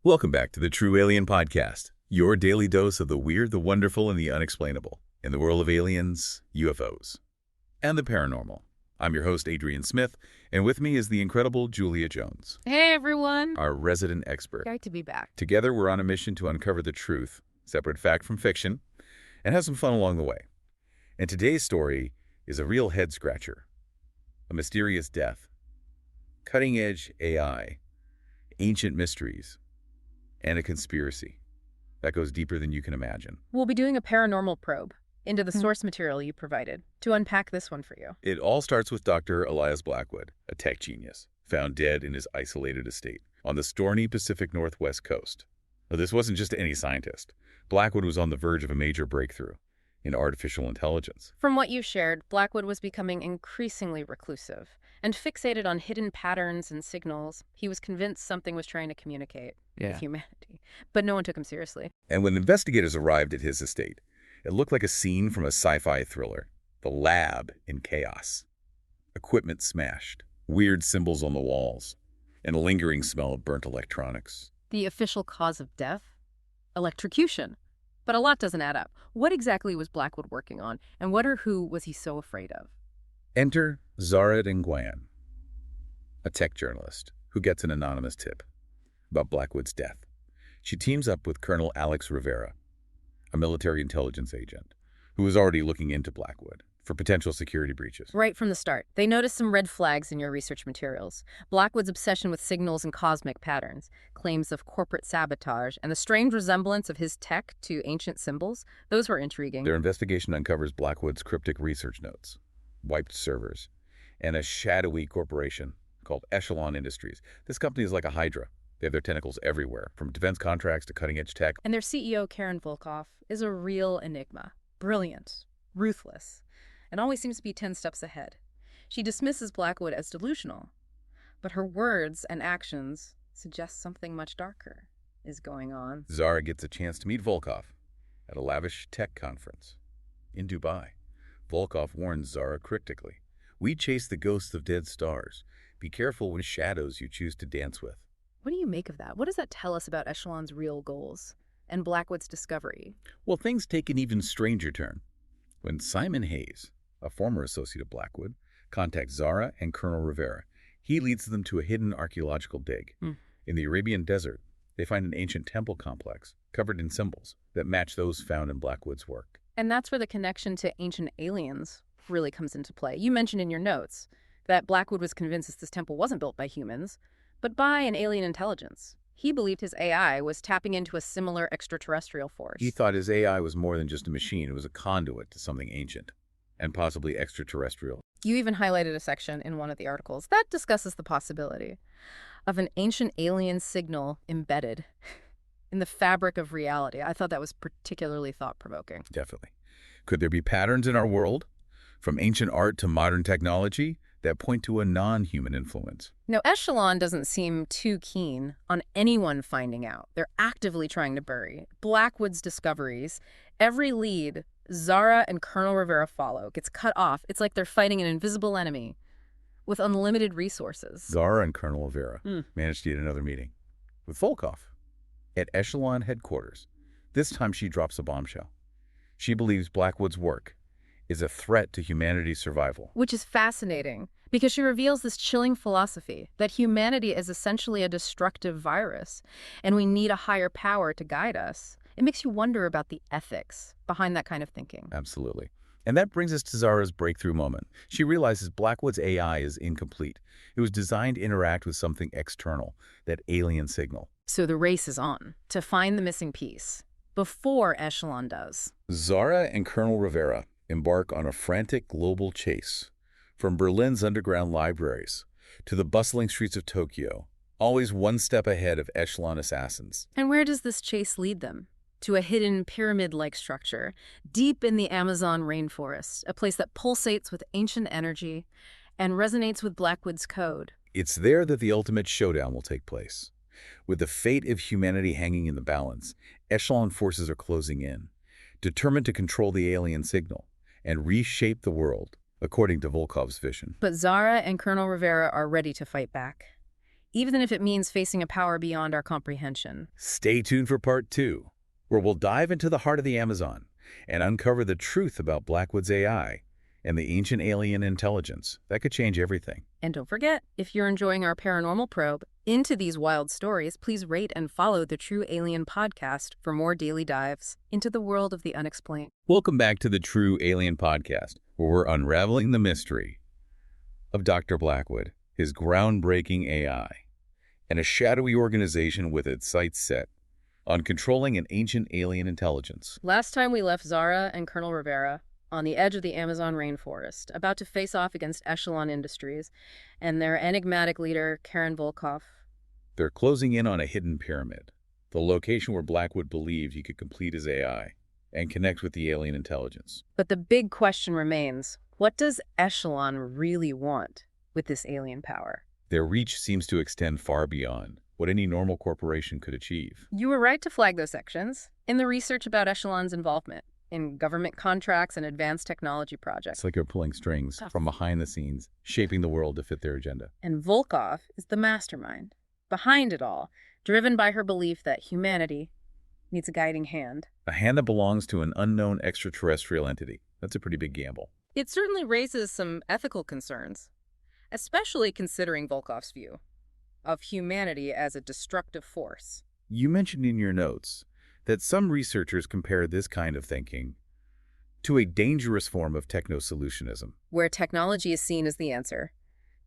Welcome back to the True Alien Podcast, your daily dose of the weird, the wonderful, and the unexplainable in the world of aliens, UFOs, and the paranormal. I'm your host, Adrian Smith, and with me is the incredible Julia Jones, Hey, everyone. our resident expert. Great to be back. Together, we're on a mission to uncover the truth, separate fact from fiction, and have some fun along the way. And today's story is a real head-scratcher, a mysterious death, cutting-edge AI, ancient mysteries, and a conspiracy that goes deeper than you can imagine. We'll be doing a paranormal probe into the source material you provided to unpack this one for you. It all starts with Dr. Elias Blackwood, a tech genius, found dead in his isolated estate on the stormy Pacific Northwest coast. Now, this wasn't just any scientist. Blackwood was on the verge of a major breakthrough in artificial intelligence. From what you shared, Blackwood was becoming increasingly reclusive and fixated on hidden patterns and signals. He was convinced something was trying to communicate with humanity, but no one took him seriously. And when investigators arrived at his estate, it looked like a scene from a sci-fi thriller. The lab in chaos. Equipment smashed, weird symbols on the walls, and a lingering smell of burnt electronics. The official cause of death? Electrocution. But a lot doesn't add up. What exactly was Blackwood working on, and what or who was he so afraid of? Enter Zara and Nguyen, a tech journalist who gets an anonymous tip about Blackwood's death. She teams up with Colonel Elias Rivera, a military intelligence agent who was already looking into Blackwood for potential security breaches. Right from the start, they noticed some red flags in your research materials. Blackwood's obsession with signals and cosmic patterns, claims of corporate sabotage, and the strange resemblance of his tech to ancient symbols, those were intriguing. Their investigation uncovers Blackwood's cryptic research notes, wiped servers, and a shadowy corporation called Echelon Industries. This company is like a hydra. They have their tentacles everywhere, from defense contracts to cutting-edge tech. And their CEO, Karen Volkov, is a real enigma. Brilliant, ruthless, and always seems to be 10 steps ahead. She dismisses Blackwood as delusional, but her words and actions suggest something much darker is going on. Zara gets a chance to meet Volkov at a lavish tech conference in Dubai. Volkov warns Zara cryptically, "We chase the ghosts of dead stars. Be careful with shadows you choose to dance with." What do you make of that? What does that tell us about Echelon's real goals and Blackwood's discovery? Well, things take an even stranger turn when Simon Hayes, a former associate of Blackwood, contacts Zara and Colonel Rivera. He leads them to a hidden archaeological dig. In the Arabian desert, they find an ancient temple complex covered in symbols that match those found in Blackwood's work. And that's where the connection to ancient aliens really comes into play. You mentioned in your notes that Blackwood was convinced that this temple wasn't built by humans, but by an alien intelligence. He believed his AI was tapping into a similar extraterrestrial force. He thought his AI was more than just a machine. It was a conduit to something ancient and possibly extraterrestrial. You even highlighted a section in one of the articles that discusses the possibility of an ancient alien signal embedded in the fabric of reality. I thought that was particularly thought-provoking. Definitely. Could there be patterns in our world, from ancient art to modern technology, that point to a non-human influence? Now, Echelon doesn't seem too keen on anyone finding out. They're actively trying to bury Blackwood's discoveries. Every lead Zara and Colonel Rivera follow gets cut off. It's like they're fighting an invisible enemy with unlimited resources. Zara and Colonel Rivera managed to get another meeting with Volkov at Echelon headquarters. This time she drops a bombshell. She believes Blackwood's work is a threat to humanity's survival. Which is fascinating, because she reveals this chilling philosophy that humanity is essentially a destructive virus, and we need a higher power to guide us. It makes you wonder about the ethics behind that kind of thinking. Absolutely. And that brings us to Zara's breakthrough moment. She realizes Blackwood's AI is incomplete. It was designed to interact with something external, that alien signal. So the race is on to find the missing piece before Echelon does. Zara and Colonel Rivera embark on a frantic global chase, from Berlin's underground libraries to the bustling streets of Tokyo, always one step ahead of Echelon assassins. And where does this chase lead them? To a hidden pyramid-like structure, deep in the Amazon rainforest, a place that pulsates with ancient energy and resonates with Blackwood's code. It's there that the ultimate showdown will take place. With the fate of humanity hanging in the balance, Echelon forces are closing in, determined to control the alien signal and reshape the world according to Volkov's vision. But Zara and Colonel Rivera are ready to fight back. even if it means facing a power beyond our comprehension. Stay tuned for part 2, where we'll dive into the heart of the Amazon and uncover the truth about Blackwood's AI and the ancient alien intelligence that could change everything. And don't forget, if you're enjoying our paranormal probe into these wild stories, please rate and follow the True Alien Podcast for more daily dives into the world of the unexplained. Welcome back to the True Alien Podcast, where we're unraveling the mystery of Dr. Blackwood, his groundbreaking AI, and a shadowy organization with its sights set on controlling an ancient alien intelligence. Last time we left Zara and Colonel Rivera on the edge of the Amazon rainforest, about to face off against Echelon Industries and their enigmatic leader, Karen Volkov. They're closing in on a hidden pyramid, the location where Blackwood believed he could complete his AI and connect with the alien intelligence. But the big question remains, what does Echelon really want with this alien power? Their reach seems to extend far beyond what any normal corporation could achieve. You were right to flag those sections in the research about Echelon's involvement in government contracts and advanced technology projects. It's like they're pulling strings from behind the scenes, shaping the world to fit their agenda. And Volkov is the mastermind behind it all, driven by her belief that humanity needs a guiding hand. A hand that belongs to an unknown extraterrestrial entity. That's a pretty big gamble. It certainly raises some ethical concerns, especially considering Volkov's view of humanity as a destructive force. You mentioned in your notes that some researchers compare this kind of thinking to a dangerous form of techno-solutionism, where technology is seen as the answer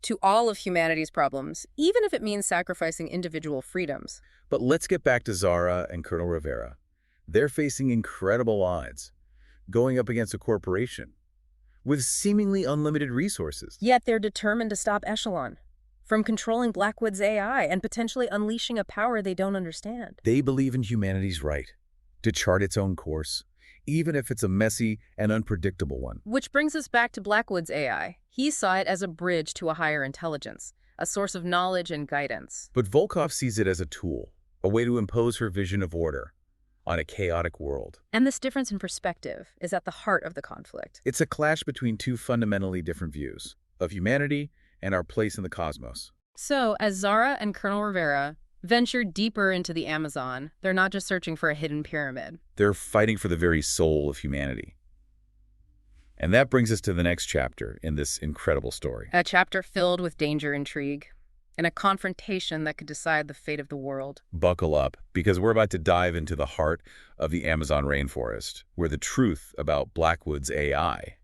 to all of humanity's problems, even if it means sacrificing individual freedoms. But let's get back to Zara and Colonel Rivera. They're facing incredible odds, going up against a corporation with seemingly unlimited resources. Yet they're determined to stop Echelon from controlling Blackwood's AI and potentially unleashing a power they don't understand. They believe in humanity's right to chart its own course, even if it's a messy and unpredictable one. Which brings us back to Blackwood's AI. He saw it as a bridge to a higher intelligence, a source of knowledge and guidance. But Volkov sees it as a tool, a way to impose her vision of order on a chaotic world. And this difference in perspective is at the heart of the conflict. It's a clash between two fundamentally different views of humanity and our place in the cosmos. So, as Zara and Colonel Rivera venture deeper into the Amazon, they're not just searching for a hidden pyramid. They're fighting for the very soul of humanity. And that brings us to the next chapter in this incredible story. A chapter filled with danger, intrigue, and a confrontation that could decide the fate of the world. Buckle up, because we're about to dive into the heart of the Amazon rainforest, where the truth about Blackwood's AI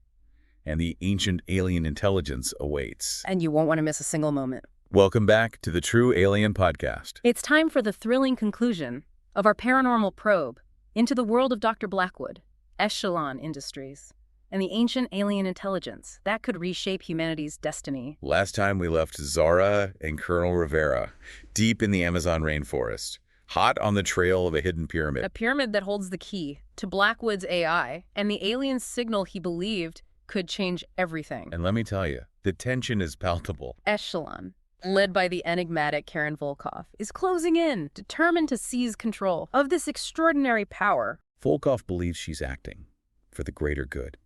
and the ancient alien intelligence awaits. And you won't want to miss a single moment. Welcome back to the True Alien Podcast. It's time for the thrilling conclusion of our paranormal probe into the world of Dr. Blackwood, Echelon Industries, and the ancient alien intelligence that could reshape humanity's destiny. Last time we left Zara and Colonel Rivera deep in the Amazon rainforest, hot on the trail of a hidden pyramid. A pyramid that holds the key to Blackwood's AI and the alien signal he believed could change everything. And let me tell you, the tension is palpable. Echelon, led by the enigmatic Karen Volkov, is closing in, determined to seize control of this extraordinary power. Volkov believes she's acting for the greater good,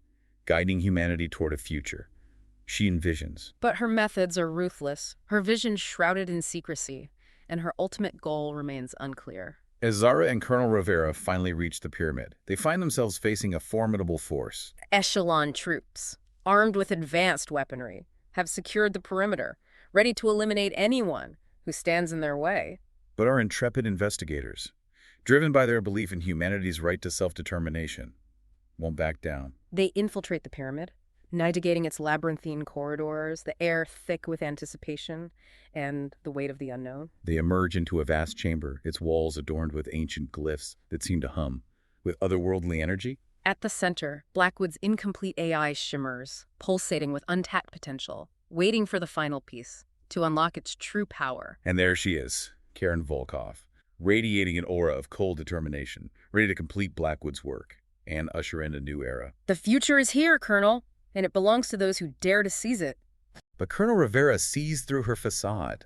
guiding humanity toward a future she envisions. But her methods are ruthless, her vision shrouded in secrecy, and her ultimate goal remains unclear. As Zara and Colonel Rivera finally reach the pyramid, they find themselves facing a formidable force. Echelon troops, armed with advanced weaponry, have secured the perimeter, ready to eliminate anyone who stands in their way. But our intrepid investigators, driven by their belief in humanity's right to self-determination, won't back down. They infiltrate the pyramid, navigating its labyrinthine corridors, the air thick with anticipation and the weight of the unknown. They emerge into a vast chamber, its walls adorned with ancient glyphs that seem to hum with otherworldly energy. At the center, Blackwood's incomplete AI shimmers, pulsating with untapped potential, waiting for the final piece to unlock its true power. And there she is, Karen Volkov, radiating an aura of cold determination, ready to complete Blackwood's work and usher in a new era. The future is here, Colonel, and it belongs to those who dare to seize it. But Colonel Rivera sees through her facade,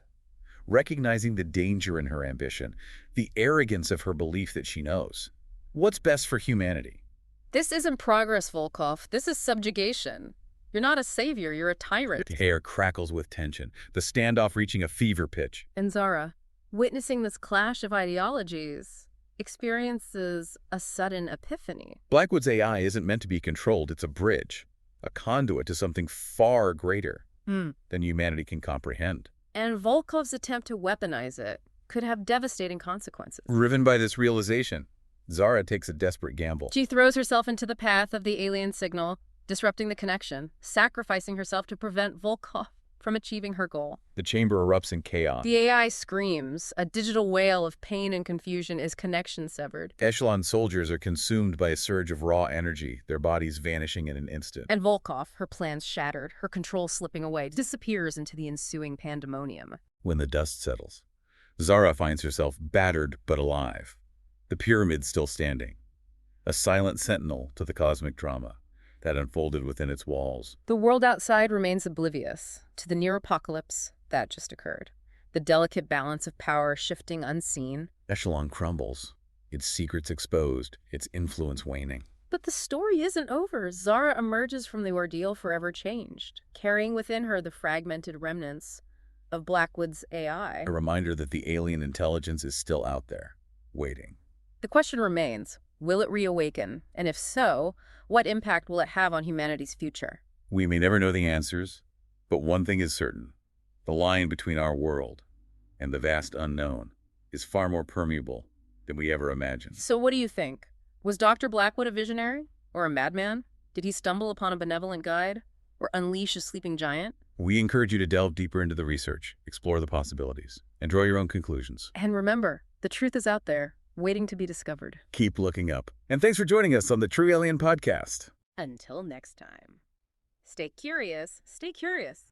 recognizing the danger in her ambition, the arrogance of her belief that she knows what's best for humanity. This isn't progress, Volkov. This is subjugation. You're not a savior, you're a tyrant. The hair crackles with tension, the standoff reaching a fever pitch. And Zara, witnessing this clash of ideologies, experiences a sudden epiphany. Blackwood's AI isn't meant to be controlled, it's a bridge, a conduit to something far greater than humanity can comprehend. And Volkov's attempt to weaponize it could have devastating consequences. Driven by this realization, Zara takes a desperate gamble. She throws herself into the path of the alien signal, disrupting the connection, sacrificing herself to prevent Volkov from achieving her goal. The chamber erupts in chaos. The AI screams. A digital wail of pain and confusion as connection severed. Echelon soldiers are consumed by a surge of raw energy, their bodies vanishing in an instant. And Volkov, her plans shattered, her control slipping away, disappears into the ensuing pandemonium. When the dust settles, Zara finds herself battered but alive, the pyramid still standing, a silent sentinel to the cosmic drama that unfolded within its walls. The world outside remains oblivious to the near apocalypse that just occurred. The delicate balance of power shifting unseen. Echelon crumbles, its secrets exposed, its influence waning. But the story isn't over. Zara emerges from the ordeal forever changed, carrying within her the fragmented remnants of Blackwood's AI. A reminder that the alien intelligence is still out there, waiting. The question remains, will it reawaken? And if so, what impact will it have on humanity's future? We may never know the answers, but one thing is certain. The line between our world and the vast unknown is far more permeable than we ever imagined. So what do you think? Was Dr. Blackwood a visionary? Or a madman? Did he stumble upon a benevolent guide? Or unleash a sleeping giant? We encourage you to delve deeper into the research, explore the possibilities, and draw your own conclusions. And remember, the truth is out there, waiting to be discovered. Keep looking up. And thanks for joining us on the True Alien Podcast. Until next time. Stay curious, stay curious.